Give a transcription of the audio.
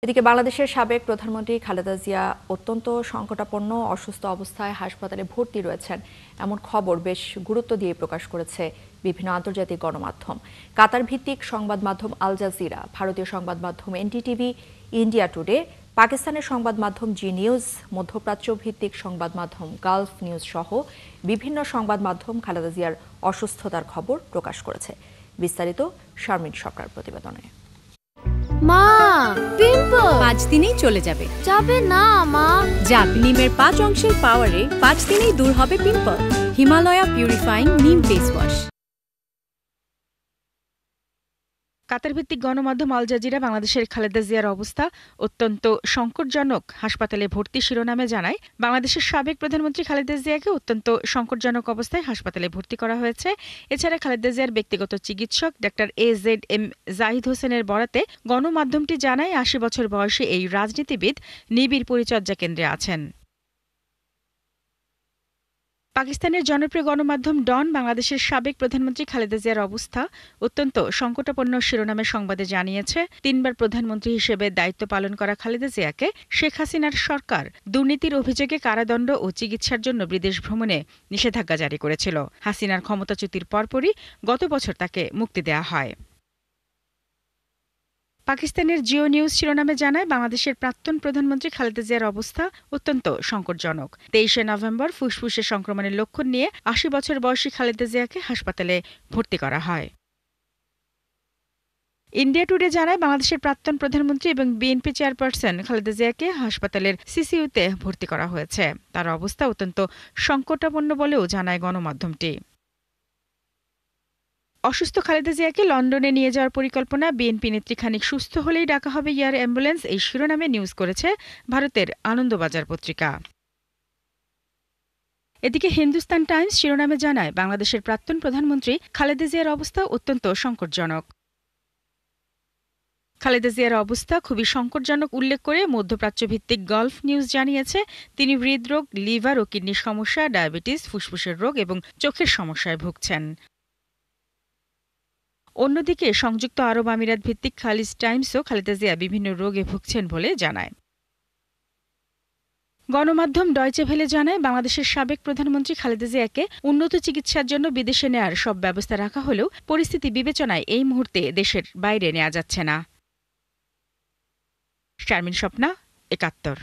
এদিকে বাংলাদেশের সাবেক প্রধানমন্ত্রী খালেদা জিয়া অত্যন্ত সংকটাপন্ন অসুস্থ অবস্থায় হাসপাতালে ভর্তি রয়েছেন এমন খবর বেশ গুরুত্ব দিয়ে প্রকাশ করেছে বিভিন্ন আন্তর্জাতিক গণমাধ্যম। কাতার ভিত্তিক সংবাদ মাধ্যম আল জাজিরা, ভারতীয় সংবাদ মাধ্যম এনডিটিভি, ইন্ডিয়া টুডে, পাকিস্তানের সংবাদ মাধ্যম জি নিউজ, মধ্যপ্রাচ্য ভিত্তিক সংবাদ মাধ্যম গালফ নিউজ সহ বিভিন্ন সংবাদ মাধ্যম খালেদা জিয়ার অসুস্থতার খবর প্রকাশ করেছে। বিস্তারিত শারমিন সরকার প্রতিবেদনে। মা, পিম্পল 5 দিনেই চলে যাবে। যাবে না মা। যাক, নিমের 5 অংশের পাওয়ারে 5 দিনেই দূর হবে পিম্পল। হিমালয়া পিউরিফাইং নিম ফেস ওয়াশ। কাতার ভিত্তিক গণমাধ্যম আল জাজিরা বাংলাদেশের খালেদা জিয়ার অবস্থা অত্যন্ত সংকটজনক, হাসপাতালে ভর্তি শিরোনামে জানায়, বাংলাদেশের সাবেক প্রধানমন্ত্রী খালেদা জিয়াকে অত্যন্ত সংকটজনক অবস্থায় হাসপাতালে ভর্তি করা হয়েছে। এছাড়া খালেদা জিয়ার ব্যক্তিগত চিকিৎসক ডাক্তার AZM জাহিদ হোসেনের বরাতে গণমাধ্যমটি জানায়, ৮০ বছর বয়সী এই রাজনীতিবিদ নিবিড় পরিচর্যা কেন্দ্রে আছেন। পাকিস্তানের জনপ্রিয় গণমাধ্যম ডন বাংলাদেশের সাবেক প্রধানমন্ত্রী খালেদা জিয়ার অবস্থা অত্যন্ত সংকটাপন্ন শিরোনামে সংবাদে জানিয়েছে, 3 বার প্রধানমন্ত্রী হিসেবে দায়িত্ব পালন করা খালেদা জিয়াকে শেখ হাসিনার সরকার দুর্নীতির অভিযোগে কারাদণ্ড ও চিকিৎসার জন্য বিদেশ ভ্রমণে নিষেধাজ্ঞা জারি করেছিল। হাসিনার ক্ষমতাচ্যুতির পরপরই গত বছর তাকে মুক্তি দেওয়া হয়। পাকিস্তানের জিও নিউজ শিরোনামে জানায়, বাংলাদেশের প্রাক্তন প্রধানমন্ত্রী খালেদা জিয়ার অবস্থা অত্যন্ত সংকটজনক। 23শে নভেম্বর ফুসফুসে সংক্রমণের লক্ষণ নিয়ে ৮০ বছর বয়সী খালেদা জিয়াকে হাসপাতালে ভর্তি করা হয়। ইন্ডিয়া টুডে জানায়, বাংলাদেশের প্রাক্তন প্রধানমন্ত্রী এবং বিএনপি চেয়ারপারসন খালেদা জিয়াকে হাসপাতালের সিসিইউতে ভর্তি করা হয়েছে। তার অবস্থা অত্যন্ত সংকটাপন্ন বলেও জানায় গণমাধ্যমটি। অসুস্থ খালেদা জিয়াকে লন্ডনে নিয়ে যাওয়ার পরিকল্পনা, বিএনপি নেত্রী খানিক সুস্থ হলেই ডাকা হবে এয়ার অ্যাম্বুলেন্স, এই শিরোনামে নিউজ করেছে ভারতের আনন্দবাজার পত্রিকা। এদিকে হিন্দুস্তান টাইমস শিরোনামে জানায়, বাংলাদেশের প্রাক্তন প্রধানমন্ত্রী খালেদা জিয়ার অবস্থা অত্যন্ত সংকটজনক। খালেদা জিয়ার অবস্থা খুবই সংকটজনক উল্লেখ করে মধ্যপ্রাচ্য ভিত্তিক গলফ নিউজ জানিয়েছে, তিনি হৃদরোগ, লিভার ও কিডনির সমস্যা, ডায়াবেটিস, ফুসফুসের রোগ এবং চোখের সমস্যায় ভুগছেন। অন্যদিকে সংযুক্ত আরব আমিরাত ভিত্তিক খালিজ টাইমসও খালেদা জিয়া বিভিন্ন রোগে ভুগছেন বলে জানায়। গণমাধ্যম ডয়চে ভেলে জানায়, বাংলাদেশের সাবেক প্রধানমন্ত্রী খালেদা জিয়াকে উন্নত চিকিৎসার জন্য বিদেশে নেয়ার সব ব্যবস্থা রাখা হলেও পরিস্থিতি বিবেচনায় এই মুহূর্তে দেশের বাইরে নেওয়া যাচ্ছে না। শারমিন স্বপ্না, ৭১।